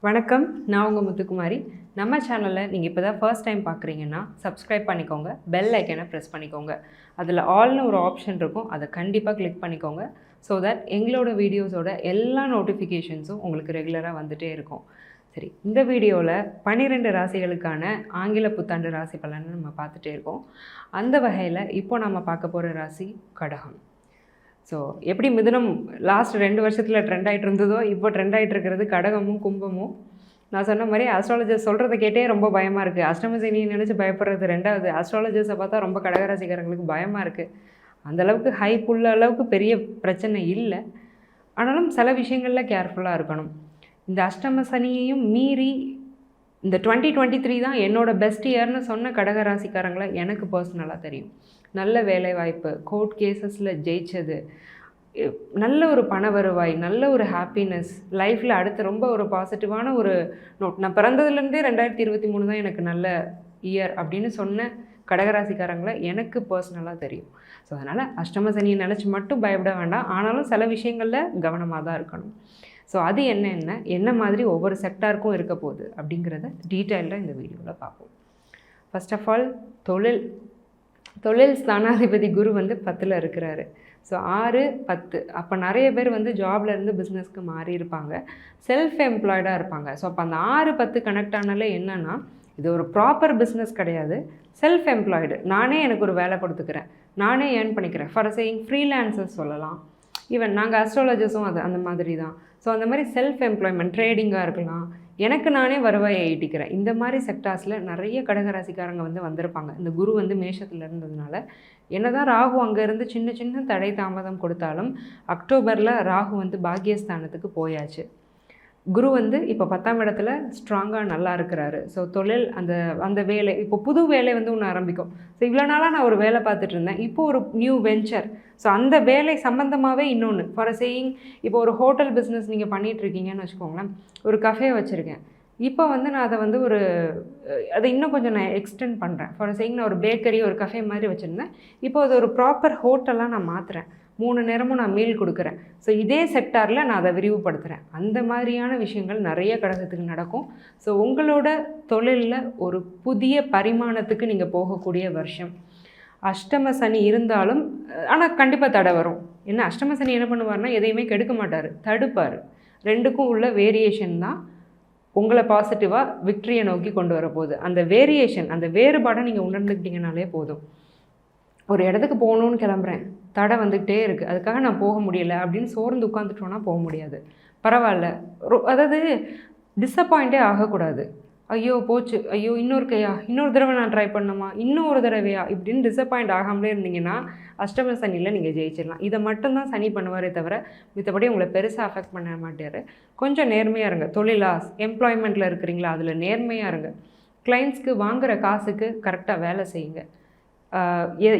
வணக்கம், நான் உங்கள் முத்துக்குமாரி. நம்ம சேனலில் நீங்கள் இப்போ தான் ஃபர்ஸ்ட் டைம் பார்க்குறீங்கன்னா சப்ஸ்கிரைப் பண்ணிக்கோங்க, பெல் ஐக்கனை ப்ரெஸ் பண்ணிக்கோங்க. அதில் ஆல்னு ஒரு ஆப்ஷன் இருக்கும், அதை கண்டிப்பாக கிளிக் பண்ணிக்கோங்க. ஸோ தட் எங்களோட வீடியோஸோட எல்லா நோட்டிஃபிகேஷன்ஸும் உங்களுக்கு ரெகுலராக வந்துகிட்டே இருக்கும். சரி, இந்த வீடியோவில் 12 ராசிகளுக்கான ஆங்கில புத்தாண்டு ராசி பலன்னு நம்ம பார்த்துட்டே இருக்கோம். அந்த வகையில் இப்போ நம்ம பார்க்க போகிற ராசி கடகம். ஸோ எப்படி மிதுனம் லாஸ்ட் 2 வருஷத்தில் ட்ரெண்ட் ஆகிட்டு இருந்ததோ, இப்போ ட்ரெண்ட் ஆகிட்டு இருக்கிறது கடகமும் கும்பமும். நான் சொன்ன மாதிரி ஆஸ்ட்ராலஜர்ஸ் சொல்கிறத கேட்டே ரொம்ப பயமாக இருக்குது. அஷ்டம சனியை நினச்சி பயப்படுறது ரெண்டாவது, ஆஸ்ட்ராலஜர்ஸை பார்த்தா ரொம்ப கடகராசிக்காரங்களுக்கு பயமாக இருக்குது. அந்தளவுக்கு ஹைப் உள்ள அளவுக்கு பெரிய பிரச்சனை இல்லை, ஆனாலும் சில விஷயங்களில் கேர்ஃபுல்லாக இருக்கணும். இந்த அஷ்டம சனியையும் மீறி இந்த 2023 தான் என்னோடய பெஸ்ட் இயர்னு சொன்ன கடகராசிக்காரங்களை எனக்கு பர்சனலாக தெரியும். நல்ல வேலைவாய்ப்பு, கோர்ட் கேசஸில் ஜெயிச்சது, நல்ல ஒரு பண வருவாய், நல்ல ஒரு ஹாப்பினஸ் லைஃப்பில் அடுத்து ரொம்ப ஒரு பாசிட்டிவான ஒரு நோட். நான் பிறந்ததுலேருந்தே 2023 தான் எனக்கு நல்ல இயர் அப்படின்னு சொன்ன கடகராசிக்காரங்களை எனக்கு பர்சனலாக தெரியும். ஸோ அதனால் அஷ்டம சனியை நினச்சி மட்டும் பயப்பட வேண்டாம், ஆனாலும் சில விஷயங்களில் கவனமாக தான் இருக்கணும். ஸோ அது என்ன மாதிரி ஒவ்வொரு செக்டாருக்கும் இருக்க போகுது அப்படிங்கிறத டீட்டெயிலாக இந்த வீடியோவில் பார்ப்போம். ஃபர்ஸ்ட் ஆஃப் ஆல் தொழில் ஸ்தானாதிபதி குரு 10ல் இருக்கிறாரு. ஸோ 6, 10 அப்போ நிறைய பேர் ஜாப்லேருந்து பிஸ்னஸ்க்கு மாறி இருப்பாங்க, செல்ஃப் எம்ப்ளாய்டாக இருப்பாங்க. ஸோ அப்போ அந்த 6, 10 கனெக்ட் ஆனாலே என்னென்னா, இது ஒரு ப்ராப்பர் பிஸ்னஸ் கிடையாது, செல்ஃப் எம்ப்ளாய்டு. நானே எனக்கு ஒரு வேலை கொடுத்துக்கிறேன், நானே ஏர்ன் பண்ணிக்கிறேன். ஃபார் சேயிங் ஃப்ரீலான்சர்ஸ் சொல்லலாம், ஈவன் நாங்கள் அஸ்ட்ராலஜர்ஸும் அந்த மாதிரி தான். ஸோ அந்த மாதிரி செல்ஃப் எம்ப்ளாய்மெண்ட், ட்ரேடிங்காக இருக்கலாம், எனக்கு நானே வருவாயை ஈட்டிக்கிறேன். இந்த மாதிரி செக்டார்ஸில் நிறைய கடகராசிக்காரங்க வந்திருப்பாங்க. இந்த குரு மேஷத்தில் இருந்ததுனால என்னதான் ராகு அங்கேருந்து சின்ன சின்ன தடை தாமதம் கொடுத்தாலும் அக்டோபரில் ராகு பாக்கியஸ்தானத்துக்கு போயாச்சு. குரு இப்போ 10ஆம் இடத்துல ஸ்ட்ராங்காக நல்லா இருக்கிறாரு. ஸோ தொழில் அந்த வேலை, இப்போ புது வேலை ஒன்று ஆரம்பிக்கும். ஸோ இவ்வளோ நாளாக நான் ஒரு வேலை பார்த்துட்டு இருந்தேன், இப்போது ஒரு நியூ வெஞ்சர். ஸோ அந்த வேலை சம்மந்தமாகவே இன்னொன்று. ஃபார் சேயிங், இப்போ ஒரு ஹோட்டல் பிஸ்னஸ் நீங்கள் பண்ணிகிட்ருக்கீங்கன்னு வச்சுக்கோங்களேன், ஒரு கஃபே வச்சுருக்கேன். இப்போ நான் அதை இன்னும் கொஞ்சம் நான் எக்ஸ்டெண்ட் பண்ணுறேன். ஃபார் சேயிங், நான் ஒரு பேக்கரி, ஒரு கஃபே மாதிரி வச்சுருந்தேன், இப்போ அது ஒரு ப்ராப்பர் ஹோட்டலாக நான் மாற்றுறேன், 3 நேரமும் நான் மீல் கொடுக்குறேன். ஸோ இதே செக்டாரில் நான் அதை விரிவுபடுத்துகிறேன். அந்த மாதிரியான விஷயங்கள் நிறைய கடகத்துக்கு நடக்கும். ஸோ உங்களோட தொழிலில் ஒரு புதிய பரிமாணத்துக்கு நீங்கள் போகக்கூடிய வருஷம். அஷ்டம சனி இருந்தாலும் ஆனால் கண்டிப்பாக தடை வரும். என்ன, அஷ்டம சனி என்ன பண்ணுவார்னா எதையுமே கெடுக்க மாட்டார், தடுப்பார். ரெண்டுக்கும் உள்ள வேரியேஷன் தான் உங்களை பாசிட்டிவாக விக்ட்ரியை நோக்கி கொண்டு வரப்போகுது. அந்த வேரியேஷன், அந்த வேறுபாடை நீங்கள் உணர்ந்துக்கிட்டீங்கனாலே போதும். ஒரு இடத்துக்கு போகணுன்னு கிளம்புறேன், தடை வந்துக்கிட்டே இருக்குது, அதுக்காக நான் போக முடியலை அப்படின்னு சோர்ந்து உட்காந்துட்டோன்னா போக முடியாது. பரவாயில்ல, அதாவது டிஸப்பாயிண்ட்டே ஆகக்கூடாது. ஐயோ போச்சு, ஐயோ இன்னொரு தடவை நான் ட்ரை பண்ணணுமா, இன்னொரு தடவையா இப்படின்னு டிஸப்பாயிண்ட் ஆகாமலே இருந்தீங்கன்னா அஷ்டம சனியில் நீங்கள் ஜெயிச்சிடலாம். இதை மட்டும்தான் சனி பண்ணுவாரே தவிர மித்தபடி உங்களை பெருசாக அஃபெக்ட் பண்ண மாட்டார். கொஞ்சம் நேர்மையாக இருங்க. தொழிலா, எம்ப்ளாய்மெண்ட்டில் இருக்கிறீங்களா, அதில் நேர்மையாக இருங்க. கிளைண்ட்ஸ்க்கு வாங்குகிற காசுக்கு கரெக்டாக வேலை செய்யுங்க.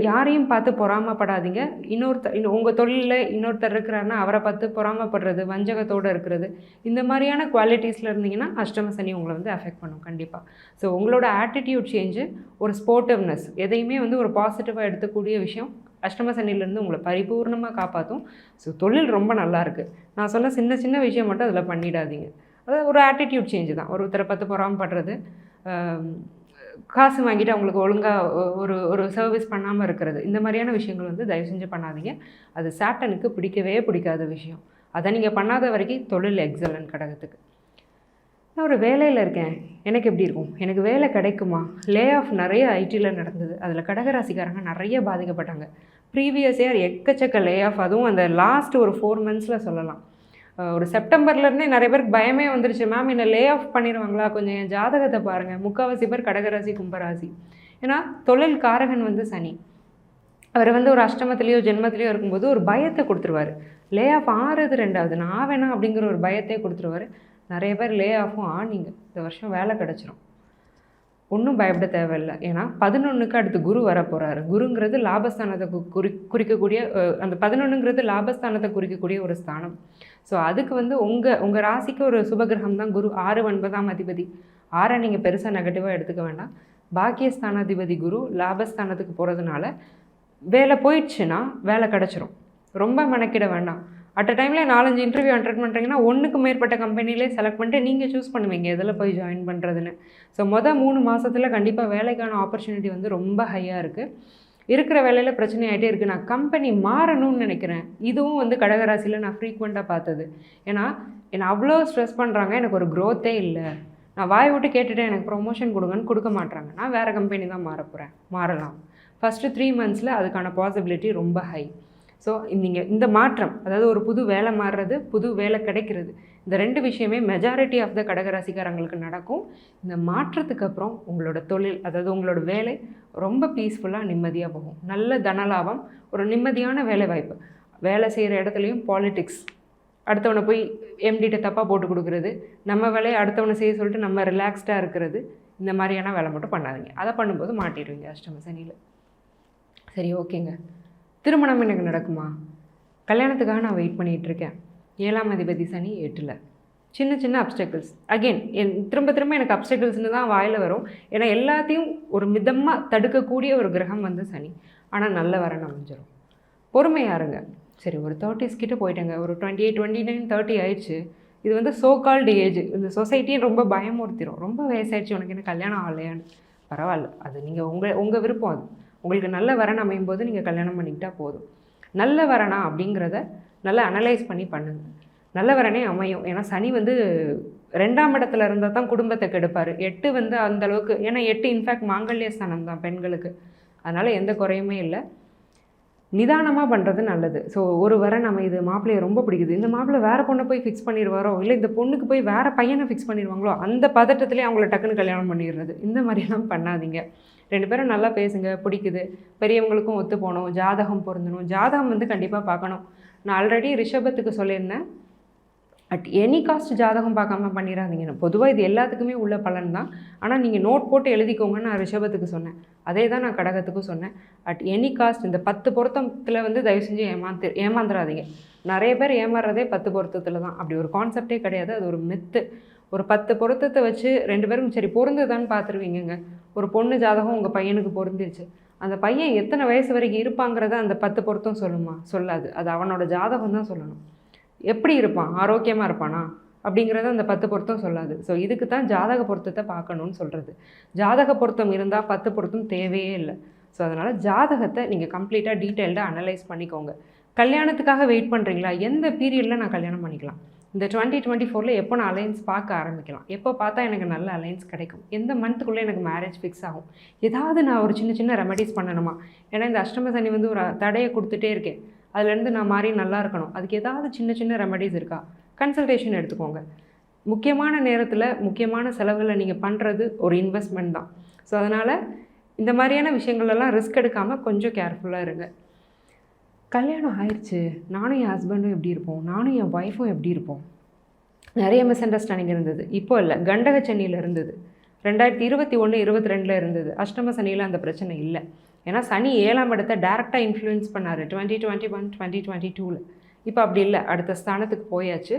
யாரையும் பார்த்து பொறாமப்படாதீங்க. உங்கள் தொழிலில் இன்னொருத்தர் இருக்கிறாருன்னா அவரை பார்த்து பொறாமப்படுறது, வஞ்சகத்தோடு இருக்கிறது, இந்த மாதிரியான குவாலிட்டிஸில் இருந்தீங்கன்னா அஷ்டம சனி உங்களை அஃபெக்ட் பண்ணும் கண்டிப்பாக. ஸோ உங்களோட ஆட்டிடியூட் சேஞ்சு, ஒரு ஸ்போர்ட்டிவ்னஸ், எதையுமே ஒரு பாசிட்டிவாக எடுத்துக்கூடிய விஷயம் அஷ்டம சனிலேருந்து உங்களை பரிபூர்ணமாக காப்பாற்றும். ஸோ தொழில் ரொம்ப நல்லாயிருக்கு. நான் சொன்ன சின்ன சின்ன விஷயம் மட்டும் அதில் பண்ணிடாதீங்க. அதாவது ஒரு ஆட்டிடியூட் சேஞ்சு தான். ஒருத்தரை பார்த்து பொறாமப்படுறது, காசு வாங்கிட்டு அவங்களுக்கு ஒழுங்காக ஒரு சர்வீஸ் பண்ணாமல் இருக்கிறது, இந்த மாதிரியான விஷயங்கள் தயவு செஞ்சு பண்ணாதீங்க. அது சாட்டனுக்கு பிடிக்காத விஷயம். அதை நீங்கள் பண்ணாத வரைக்கும் தொழில் எக்ஸலன்ட் கடகத்துக்கு. நான் ஒரு வேலையில் இருக்கேன், எனக்கு எப்படி இருக்கும், எனக்கு வேலை கிடைக்குமா? லே ஆஃப் நிறைய ஐடியில் நடந்தது, அதில் கடகராசிக்காரங்க நிறைய பாதிக்கப்பட்டாங்க. ப்ரீவியஸ் இயர் எக்கச்சக்க லே ஆஃப், அதுவும் அந்த லாஸ்ட் ஒரு 4 monthஸில் சொல்லலாம். ஒரு செப்டம்பர்லேருந்தே நிறைய பேருக்கு பயமே வந்துருச்சு, மேம் என்னை லே ஆஃப் பண்ணிடுவாங்களா, கொஞ்சம் என் ஜாதகத்தை பாருங்கள். 3/4 பேர் கடகராசி, கும்பராசி. ஏன்னா தொழில் காரகன் சனி. அவர் ஒரு அஷ்டமத்திலேயோ ஜென்மத்திலேயோ இருக்கும்போது ஒரு பயத்தை கொடுத்துருவார். லே ஆஃப் ஆறுது ரெண்டாவது, நான் வேணாம் அப்படிங்கிற ஒரு பயத்தையே கொடுத்துருவார். நிறைய பேர் லே ஆஃபும் ஆனீங்க. இந்த வருஷம் வேலை கிடச்சிரும், ஒன்றும் பயப்பட தேவையில்லை. ஏன்னா 11க்கு அடுத்து குரு வர போகிறாரு. குருங்கிறது லாபஸ்தானத்தை குறிக்கக்கூடிய, அந்த 11ங்கிறது லாபஸ்தானத்தை குறிக்கக்கூடிய ஒரு ஸ்தானம். ஸோ அதுக்கு உங்கள் ராசிக்கு ஒரு சுபகிரகம் தான் குரு. 6, 9ஆம் அதிபதி. 6 நீங்கள் பெருசாக நெகட்டிவாக எடுத்துக்க வேண்டாம். பாக்கியஸ்தானாதிபதி குரு லாபஸ்தானத்துக்கு போகிறதுனால வேலை போயிடுச்சுன்னா வேலை கிடச்சிரும். ரொம்ப மெனக்கிட வேண்டாம். அட் அ டைமில் 4-5 இன்டர்வியூ அட்டெண்ட் பண்ணுறீங்கன்னா ஒன்றுக்கு மேற்பட்ட கம்பெனிலே செலக்ட் பண்ணிட்டு நீங்கள் சூஸ் பண்ணுவீங்க எதில் போய் ஜாயின் பண்ணுறதுன்னு. ஸோ 3 மாதத்தில் கண்டிப்பாக வேலைக்கான ஆப்பர்ச்சுனிட்டி வந்து ரொம்ப ஹையாக இருக்குது. இருக்கிற வேலையில் பிரச்சனை ஆகிட்டே இருக்குது. நான் கம்பெனி மாறணும்னு நினைக்கிறேன். இதுவும் வந்து கடகராசியில் நான் ஃப்ரீக்வெண்ட்டாக பார்த்தது. ஏன்னா என்னை அவ்வளோ ஸ்ட்ரெஸ் பண்ணுறாங்க, எனக்கு ஒரு க்ரோத்தே இல்லை. நான் வாய் விட்டு கேட்டுட்டேன் எனக்கு ப்ரொமோஷன் கொடுங்கன்னு கொடுக்க மாட்றாங்க. நான் வேறு கம்பெனி தான் மாற போகிறேன். மாறலாம். ஃபஸ்ட்டு 3 மந்த்ஸில் அதுக்கான பாசிபிலிட்டி ரொம்ப ஹை. ஸோ நீங்கள் இந்த மாற்றம், அதாவது ஒரு புது வேலை மாறுறது, புது வேலை கிடைக்கிறது, இந்த 2 விஷயமே மெஜாரிட்டி ஆஃப் த கடகராசிக்காரங்களுக்கு நடக்கும். இந்த மாற்றத்துக்கு அப்புறம் உங்களோட தொழில், அதாவது உங்களோட வேலை ரொம்ப பீஸ்ஃபுல்லாக நிம்மதியாக போகும். நல்ல தனலாபம், ஒரு நிம்மதியான வேலை வாய்ப்பு. வேலை செய்கிற இடத்துலையும் பாலிடிக்ஸ், அடுத்தவனை போய் எம்டிட்ட தப்பாக போட்டு கொடுக்குறது, நம்ம வேலையை அடுத்தவனை செய்ய சொல்லிட்டு நம்ம ரிலாக்ஸ்டாக இருக்கிறது, இந்த மாதிரியான வேலை மட்டும் பண்ணாதீங்க. அதை பண்ணும்போது மாட்டிடுவீங்க அஷ்டம சனியில். சரி, ஓகேங்க. திருமணம் எனக்கு நடக்குமா? கல்யாணத்துக்காக நான் வெயிட் பண்ணிகிட்ருக்கேன். 7ஆம் அதிபதி சனி 8ல். சின்ன அப்டக்கிள்ஸ். அகெயின் திரும்ப எனக்கு அப்டக்கிள்ஸ்னு தான் வாயில் வரும். ஏன்னா எல்லாத்தையும் ஒரு மிதமாக தடுக்கக்கூடிய ஒரு கிரகம் வந்து சனி. ஆனால் நல்ல வரன் அமைஞ்சிடும். பொறுமையாக இருங்க. சரி, ஒரு 30s கிட்ட போயிட்டேங்க, ஒரு 28, 29, 30 ஆயிடுச்சு. இது வந்து சோ கால்டு ஏஜ். இந்த சொசைட்டியும் ரொம்ப பயமுறுத்திடும். ரொம்ப வயசாயிடுச்சு, உனக்கு என்ன கல்யாணம் ஆகலையான்னு. பரவாயில்ல, அது நீங்கள் உங்கள் விருப்பம். அது உங்களுக்கு நல்ல வரன் அமையும் போது நீங்கள் கல்யாணம் பண்ணிக்கிட்டால் போதும். நல்ல வரனா அப்படிங்கிறத நல்லா அனலைஸ் பண்ணி பண்ணுங்கள். நல்ல வரனே அமையும். ஏன்னா சனி வந்து 2ஆம் இடத்துல இருந்தால் தான் குடும்பத்தை கெடுப்பார். 8 வந்து அந்தளவுக்கு, ஏன்னா 8 இன்ஃபேக்ட் மாங்கல்ய ஸ்தானம் தான் பெண்களுக்கு. அதனால் எந்த குறையுமே இல்லை. நிதானமாக பண்ணுறது நல்லது. ஸோ ஒரு வரன் அமையுது, மாப்பிள்ளையை ரொம்ப பிடிக்குது, இந்த மாப்பிள்ளை வேறு பொண்ணை போய் ஃபிக்ஸ் பண்ணிடுவாரோ, இல்லை இந்த பொண்ணுக்கு போய் வேறு பையனை ஃபிக்ஸ் பண்ணிடுவாங்களோ, அந்த பதட்டத்திலே அவங்கள டக்குன்னு கல்யாணம் பண்ணிடுறது. இந்த மாதிரிலாம் பண்ணாதீங்க. 2 பேரும் நல்லா பேசுங்க, பிடிக்குது, பெரியவங்களுக்கும் ஒத்து போகணும், ஜாதகம் பொருந்தணும். ஜாதகம் வந்து கண்டிப்பாக பார்க்கணும். நான் ஆல்ரெடி ரிஷபத்துக்கு சொல்லியிருந்தேன், அட் எனி காஸ்ட் ஜாதகம் பார்க்காம பண்ணிடாதீங்க. பொதுவாக இது எல்லாத்துக்குமே உள்ள பலன் தான். ஆனால் நீங்கள் நோட் போட்டு எழுதிக்கோங்கன்னு நான் ரிஷபத்துக்கு சொன்னேன். அதே தான் நான் கடகத்துக்கும் சொன்னேன். அட் எனி காஸ்ட் இந்த 10 பொருத்தத்தில் வந்து தயவு செஞ்சு ஏமாந்துடாதீங்க. நிறைய பேர் ஏமாறுறதே 10 பொருத்தத்தில் தான். அப்படி ஒரு கான்செப்டே கிடையாது, அது ஒரு மெத்து. ஒரு 10 பொருத்தத்தை வச்சு 2 பேரும் சரி பொருந்துதான்னு பார்த்துருவீங்கங்க. ஒரு பொண்ணு ஜாதகம் உங்கள் பையனுக்கு பொருந்துருச்சு, அந்த பையன் எத்தனை வயசு வரைக்கும் இருப்பாங்கிறத அந்த 10 பொருத்தம் சொல்லுமா? சொல்லாது. அது அவனோட ஜாதகம் தான் சொல்லணும். எப்படி இருப்பான், ஆரோக்கியமாக இருப்பானா அப்படிங்கிறத அந்த 10 பொருத்தம் சொல்லாது. ஸோ இதுக்கு தான் ஜாதக பொருத்தத்தை பார்க்கணுன்னு சொல்கிறது. ஜாதக பொருத்தம் இருந்தால் 10 பொருத்தம் தேவையே இல்லை. ஸோ அதனால் ஜாதகத்தை நீங்கள் கம்ப்ளீட்டாக டீட்டெயில்டாக அனலைஸ் பண்ணிக்கோங்க. கல்யாணத்துக்காக வெயிட் பண்ணுறீங்களா? எந்த பீரியடில் நான் கல்யாணம் பண்ணிக்கலாம்? இந்த 2024 எப்போ நான் அலைன்ஸ் பார்க்க ஆரம்பிக்கலாம்? எப்போ பார்த்தா எனக்கு நல்ல அலைன்ஸ் கிடைக்கும்? எந்த மந்த்துக்குள்ளே எனக்கு மேரேஜ் ஃபிக்ஸ் ஆகும்? ஏதாவது நான் ஒரு சின்ன ரெமெடிஸ் பண்ணணுமா? ஏன்னா இந்த அஷ்டம சனி வந்து ஒரு தடையை கொடுத்துட்டே இருக்கேன். அதுலேருந்து நான் மாறி நல்லா இருக்கணும். அதுக்கு ஏதாவது சின்ன ரெமெடிஸ் இருக்கா? கன்சல்டேஷன் எடுத்துக்கோங்க. முக்கியமான நேரத்தில் முக்கியமான செலவுகளை நீங்கள் பண்ணுறது ஒரு இன்வெஸ்ட்மெண்ட் தான். ஸோ அதனால் இந்த மாதிரியான விஷயங்கள்லாம் ரிஸ்க் எடுக்காமல் கொஞ்சம் கேர்ஃபுல்லாக இருங்க. கல்யாணம் ஆயிடுச்சு, நானும் என் ஹஸ்பண்டும் எப்படி இருப்போம், நானும் என் ஒய்ஃபும் எப்படி இருப்போம்? நிறைய மிஸ் அண்டர்ஸ்டாண்டிங் இருந்தது. இப்போ இல்லை, கண்டக சனியில் இருந்தது. 2021, 22 இருந்தது. அஷ்டம சனியில் அந்த பிரச்சனை இல்லை. ஏன்னா சனி 7ஆம் இடத்தை டேரெக்டாக இன்ஃப்ளூயன்ஸ் பண்ணார் 2021, 2022. இப்போ அப்படி இல்லை, அடுத்த ஸ்தானத்துக்கு போயாச்சு.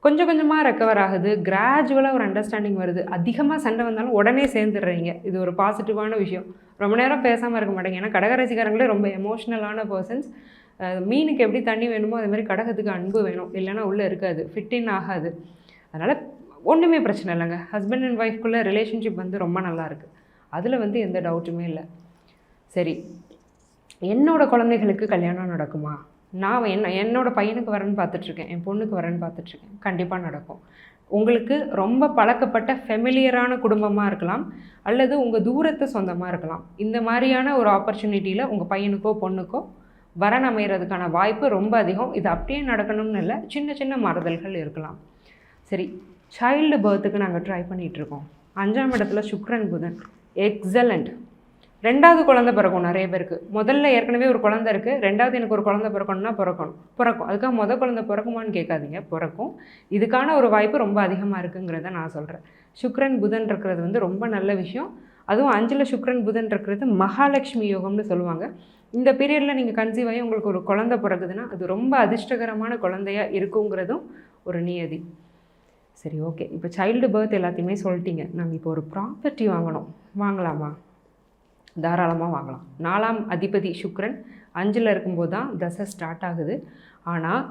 கொஞ்சம் கொஞ்சமாக ரெக்கவர் ஆகுது. கிராஜுவலாக ஒரு அண்டர்ஸ்டாண்டிங் வருது. அதிகமாக சண்டை வந்தாலும் உடனே சேர்ந்துடுறீங்க. இது ஒரு பாசிட்டிவான விஷயம். ரொம்ப நேரம் பேசாமல் இருக்க மாட்டேங்க. ஏன்னா கடகராசிக்காரங்களே ரொம்ப எமோஷ்னலான பர்சன்ஸ். மீனுக்கு எப்படி தண்ணி வேணுமோ அது மாதிரி கடகத்துக்கு அன்பு வேணும், இல்லைன்னா உள்ளே இருக்காது, ஃபிட்டின் ஆகாது. அதனால் ஒன்றுமே பிரச்சனை இல்லைங்க. ஹஸ்பண்ட் அண்ட் ஒய்ஃப்குள்ளே ரிலேஷன்ஷிப் வந்து ரொம்ப நல்லாயிருக்கு. அதில் வந்து எந்த டவுட்டுமே இல்லை. சரி, என்னோடய குழந்தைகளுக்கு கல்யாணம் நடக்குமா? நான் என்னோடய பையனுக்கு வரேன்னு பார்த்துட்ருக்கேன், என் பொண்ணுக்கு வரேன்னு பார்த்துட்ருக்கேன். கண்டிப்பாக நடக்கும். உங்களுக்கு ரொம்ப பழக்கப்பட்ட ஃபெமிலியரான குடும்பமாக இருக்கலாம், அல்லது உங்கள் தூரத்து சொந்தமாக இருக்கலாம். இந்த மாதிரியான ஒரு ஆப்பர்ச்சுனிட்டியில் உங்கள் பையனுக்கோ பொண்ணுக்கோ வரன் அமைகிறதுக்கான வாய்ப்பு ரொம்ப அதிகம். இது அப்படியே நடக்கணும்னு இல்லை, சின்ன மாறுதல்கள் இருக்கலாம். சரி, சைல்டு பர்த்துக்கு நாங்கள் ட்ரை பண்ணிகிட்ருக்கோம். 5ஆம் இடத்துல சுக்ரன் புதன், எக்ஸலண்ட். 2வது குழந்தை பிறக்கும் நிறைய பேருக்கு. முதல்ல ஏற்கனவே ஒரு குழந்தை இருக்குது, 2வது எனக்கு ஒரு குழந்தை பிறக்கணும்னா பிறக்கும். அதுக்காக குழந்தை பிறக்குமான்னு கேட்காதீங்க, பிறக்கும். இதுக்கான ஒரு வாய்ப்பு ரொம்ப அதிகமாக இருக்குங்கிறத நான் சொல்கிறேன். சுக்ரன் புதன் இருக்கிறது வந்து ரொம்ப நல்ல விஷயம். அதுவும் 5ல் சுக்ரன் புதன் இருக்கிறது மகாலட்சுமி யோகம்னு சொல்லுவாங்க. இந்த பீரியடில் நீங்கள் கன்சீவ் ஆகி உங்களுக்கு ஒரு குழந்தை பிறகுதுன்னா அது ரொம்ப அதிர்ஷ்டகரமான குழந்தையாக இருக்குங்கிறதும் ஒரு நியதி. சரி, ஓகே. இப்போ சைல்டு பர்த் எல்லாத்தையுமே சொல்லிட்டீங்க. நாங்கள் இப்போ ஒரு ப்ராப்பர்ட்டி வாங்கலாமா? தாராளமாக வாங்கலாம். 4ஆம் அதிபதி சுக்ரன் 5ல் இருக்கும்போது தான் தசை ஸ்டார்ட் ஆகுது. ஆனால்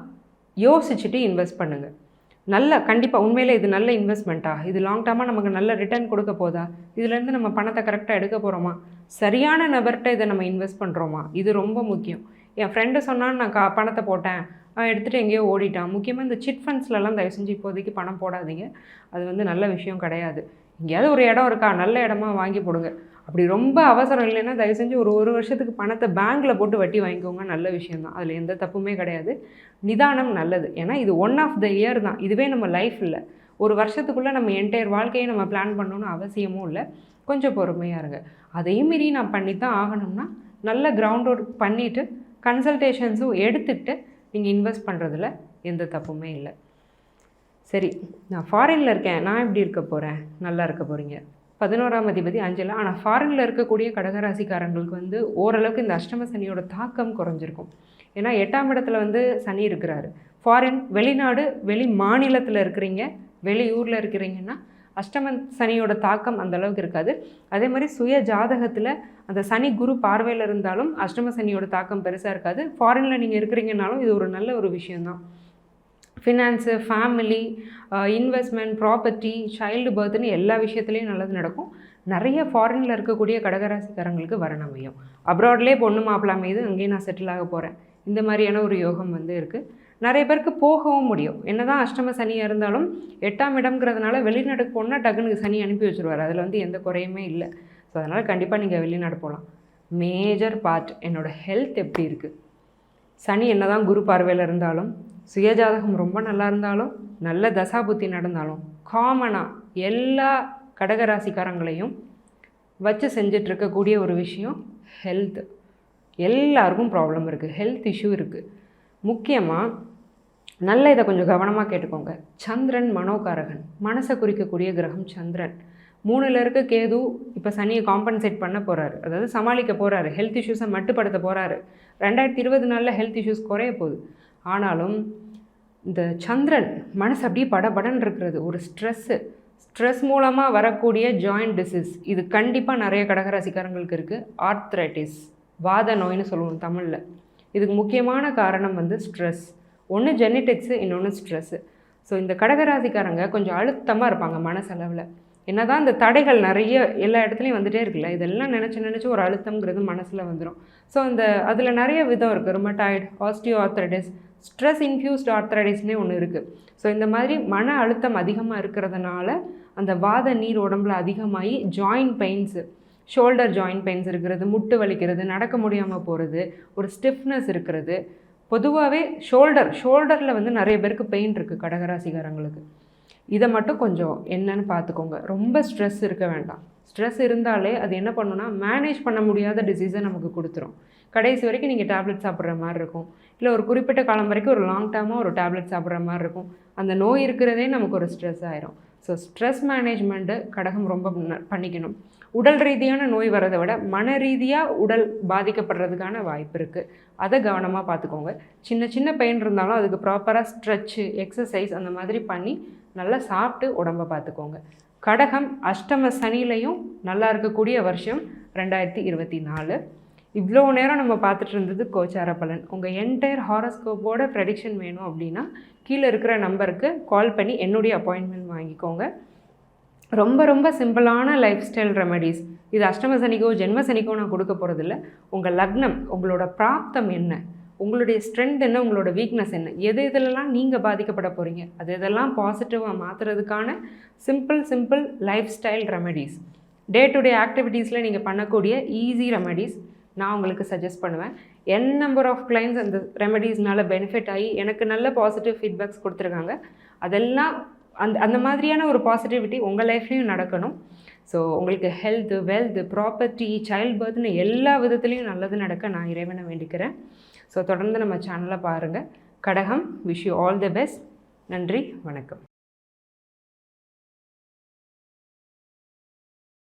யோசிச்சுட்டு இன்வெஸ்ட் பண்ணுங்கள். நல்ல கண்டிப்பாக உண்மையிலே இது நல்ல இன்வெஸ்ட்மெண்ட்டா, இது லாங் டர்மாக நமக்கு நல்ல ரிட்டர்ன் கொடுக்க போதா, இதுலேருந்து நம்ம பணத்தை கரெக்டாக எடுக்க போகிறோமா, சரியான நபர்கிட்ட இதை நம்ம இன்வெஸ்ட் பண்ணுறோமா, இது ரொம்ப முக்கியம். என் ஃப்ரெண்டு சொன்னான்னு நான் பணத்தை போட்டேன், எடுத்துகிட்டு எங்கேயோ ஓடிட்டான். முக்கியமாக இந்த சிட் ஃபண்ட்ஸ்லலாம் தயவு செஞ்சு இப்போதைக்கு பணம் போடாதீங்க. அது வந்து நல்ல விஷயம் கிடையாது. எங்கேயாவது ஒரு இடம் இருக்கா, நல்ல இடமா வாங்கி போடுங்க. அப்படி ரொம்ப அவசரம் இல்லைன்னா தயவு செஞ்சு ஒரு வருஷத்துக்கு பணத்தை பேங்க்கில் போட்டு வட்டி வாங்கிக்கோங்க. நல்ல விஷயந்தான், அதில் எந்த தப்புமே கிடையாது. நிதானம் நல்லது. ஏன்னா இது ஒன் ஆஃப் த இயர் தான், இதுவே நம்ம லைஃப் இல்லை. ஒரு வருஷத்துக்குள்ளே நம்ம என்டையர் வாழ்க்கையை நம்ம பிளான் பண்ணணும்னு அவசியமும் இல்லை. கொஞ்சம் பொறுமையாக இருங்க. அதையும் மீறி நான் பண்ணி தான் ஆகணும்னா நல்ல கிரவுண்ட் ஒர்க் பண்ணிவிட்டு கன்சல்டேஷன்ஸும் எடுத்துகிட்டு நீங்கள் இன்வெஸ்ட் பண்ணுறதுல எந்த தப்புமே இல்லை. சரி, நான் ஃபாரினில் இருக்கேன், நான் எப்படி இருக்க போகிறேன்? நல்லா இருக்க போகிறீங்க. 11ஆம் அதிபதி 5ல். ஆனால் ஃபாரினில் இருக்கக்கூடிய கடகராசிக்காரங்களுக்கு வந்து ஓரளவுக்கு இந்த அஷ்டம சனியோட தாக்கம் குறைஞ்சிருக்கும். ஏன்னா 8ஆம் இடத்துல வந்து சனி இருக்கிறாரு. ஃபாரின், வெளிநாடு, வெளி மாநிலத்தில் இருக்கிறீங்க, வெளியூரில் இருக்கிறீங்கன்னா அஷ்டம சனியோட தாக்கம் அந்தளவுக்கு இருக்காது. அதே மாதிரி சுய ஜாதகத்தில் அந்த சனி குரு பார்வையில் இருந்தாலும் அஷ்டம சனியோட தாக்கம் பெருசாக இருக்காது. ஃபாரினில் நீங்கள் இருக்கிறீங்கனாலும் இது ஒரு நல்ல ஒரு விஷயந்தான். Finance, family, investment, property, child பர்த்னு எல்லா விஷயத்துலேயும் நல்லது நடக்கும். நிறைய ஃபாரினில் இருக்கக்கூடிய கடகராசிக்காரங்களுக்கு வரன் அமையும். அப்ராட்லேயே பொண்ணு மாப்பிள்ளை மீது அங்கேயும் நான் செட்டில் ஆக போகிறேன், இந்த மாதிரியான ஒரு யோகம் வந்து இருக்குது. நிறைய பேருக்கு போகவும் முடியும். என்ன தான் அஷ்டம சனியாக இருந்தாலும் 8ஆம் இடம்ங்கிறதுனால வெளிநாட்டுக்கு போனால் டக்குனுக்கு சனி அனுப்பி வச்சுருவார். அதில் வந்து எந்த குறையுமே இல்லை. ஸோ அதனால் கண்டிப்பாக நீங்கள் வெளிநாடு போகலாம். மேஜர் பார்ட் என்னோடய ஹெல்த் எப்படி இருக்குது, சனி என்ன தான் குரு பார்வையில் இருந்தாலும், சுயஜாதகம் ரொம்ப நல்லா இருந்தாலும், நல்ல தசாபுத்தி நடந்தாலும், காமனாக எல்லா கடகராசிக்காரங்களையும் வச்சு செஞ்சிட்ருக்கக்கூடிய ஒரு விஷயம் ஹெல்த். எல்லாருக்கும் ப்ராப்ளம் இருக்குது, ஹெல்த் இஷ்யூ இருக்குது. முக்கியமாக நல்ல இதை கொஞ்சம் கவனமாக கேட்டுக்கோங்க. சந்திரன் மனோகாரகன், மனசை குறிக்கக்கூடிய கிரகம் சந்திரன். 3ல் இருக்க கேது இப்போ சனியை காம்பன்சேட் பண்ண போகிறாரு, அதாவது சமாளிக்க போகிறாரு, ஹெல்த் இஷ்யூஸை மட்டுப்படுத்த போகிறாரு. 2024 ஹெல்த் இஷ்யூஸ் குறைய போகுது. ஆனாலும் இந்த சந்திரன் மனசு அப்படியே படபடன்னு இருக்கிறது, ஒரு ஸ்ட்ரெஸ் மூலமாக வரக்கூடிய ஜாயிண்ட் டிசீஸ், இது கண்டிப்பாக நிறைய கடகராசிக்காரங்களுக்கு இருக்குது. ஆர்த்ரைட்டிஸ், வாத நோயின்னு சொல்லுவோம் தமிழில். இதுக்கு முக்கியமான காரணம் வந்து ஸ்ட்ரெஸ். ஒன்று ஜெனட்டிக்ஸு, இன்னொன்று ஸ்ட்ரெஸ்ஸு. ஸோ இந்த கடகராசிக்காரங்க கொஞ்சம் அழுத்தமாக இருப்பாங்க மனசளவில். என்ன தான் இந்த தடைகள் நிறைய எல்லா இடத்துலையும் வந்துகிட்டே இருக்குல்ல, இதெல்லாம் நினச்சி ஒரு அழுத்தம்ங்கிறது மனசில் வந்துடும். ஸோ அதில் நிறைய விதம் இருக்குது. Rheumatoid, osteoarthritis, stress infused ஆர்த்ரைட்டிஸ்னே ஒன்று இருக்குது. ஸோ இந்த மாதிரி மன அழுத்தம் அதிகமாக இருக்கிறதுனால அந்த வாத நீர் உடம்புல அதிகமாகி joint pains, shoulder joint pains இருக்கிறது, முட்டு வலிக்கிறது, நடக்க முடியாமல் போகிறது, ஒரு ஸ்டிஃப்னஸ் இருக்கிறது. பொதுவாகவே ஷோல்டரில் வந்து நிறைய பேருக்கு பெயின் இருக்குது கடகராசிக்காரங்களுக்கு. இதை மட்டும் கொஞ்சம் என்னன்னு பார்த்துக்கோங்க. ரொம்ப ஸ்ட்ரெஸ் இருக்க வேண்டாம். ஸ்ட்ரெஸ் இருந்தாலே அது என்ன பண்ணுன்னா மேனேஜ் பண்ண முடியாத டிசீஸை நமக்கு கொடுத்துரும். கடைசி வரைக்கும் நீங்கள் டேப்லெட் சாப்பிட்ற மாதிரி இருக்கும், இல்லை ஒரு குறிப்பிட்ட காலம் வரைக்கும் ஒரு லாங் டேர்மாக ஒரு டேப்லெட் சாப்பிட்ற மாதிரி இருக்கும். அந்த நோய் இருக்கிறதே நமக்கு ஒரு ஸ்ட்ரெஸ் ஆயிரும். ஸோ ஸ்ட்ரெஸ் மேனேஜ்மெண்ட்டு கடகம் ரொம்ப பண்ணிக்கணும். உடல் ரீதியான நோய் வரதை விட மன ரீதியாக உடல் பாதிக்கப்படுறதுக்கான வாய்ப்பு இருக்குது. அதை கவனமாக பார்த்துக்கோங்க. சின்ன பெயின் இருந்தாலும் அதுக்கு ப்ராப்பராக ஸ்ட்ரெச்சு, எக்ஸசைஸ் அந்த மாதிரி பண்ணி நல்லா சாப்பிட்டு உடம்பை பார்த்துக்கோங்க. கடகம் அஷ்டம சனிலையும் நல்லா இருக்கக்கூடிய வருஷம் 2024. இவ்வளோ நேரம் நம்ம பார்த்துட்டு இருந்தது கோச்சார பலன். உங்கள் என்டையர் ஹாரோஸ்கோப்போட ப்ரெடிக்ஷன் வேணும் அப்படின்னா கீழே இருக்கிற நம்பருக்கு கால் பண்ணி என்னுடைய அப்பாயின்மெண்ட் வாங்கிக்கோங்க. ரொம்ப சிம்பிளான லைஃப் ஸ்டைல் ரெமெடிஸ். இது அஷ்டம சனிக்கோ ஜென்ம சனிக்கோ நான் கொடுக்க போகிறதில்ல. உங்கள் லக்னம், உங்களோட பிராப்தம் என்ன, உங்களுடைய ஸ்ட்ரென்த் என்ன, உங்களோட வீக்னஸ் என்ன, எதெல்லாம் நீங்கள் பாதிக்கப்பட போகிறீங்க, அதெல்லாம் பாசிட்டிவாக மாற்றுறதுக்கான simple lifestyle remedies. Day to day ஆக்டிவிட்டீஸில் நீங்கள் பண்ணக்கூடிய ஈஸி ரெமெடிஸ் நான் உங்களுக்கு சஜஸ்ட் பண்ணுவேன். நம்பர் ஆஃப் கிளைண்ட்ஸ் அந்த ரெமெடிஸ்னால பெனிஃபிட் ஆகி எனக்கு நல்ல பாசிட்டிவ் ஃபீட்பேக்ஸ் கொடுத்துருக்காங்க. அதெல்லாம் அந்த மாதிரியான ஒரு பாசிட்டிவிட்டி உங்கள் லைஃப்லேயும் நடக்கணும். ஸோ உங்களுக்கு ஹெல்த்து, வெல்த்து, ப்ராப்பர்ட்டி, சைல்ட் பர்த்னு எல்லா விதத்துலேயும் நல்லது நடக்க நான் இறைவனை வேண்டிக்கிறேன். ஸோ தொடர்ந்து நம்ம சேனலை பாருங்கள். கடகம், wish you all the best. நன்றி, வணக்கம்.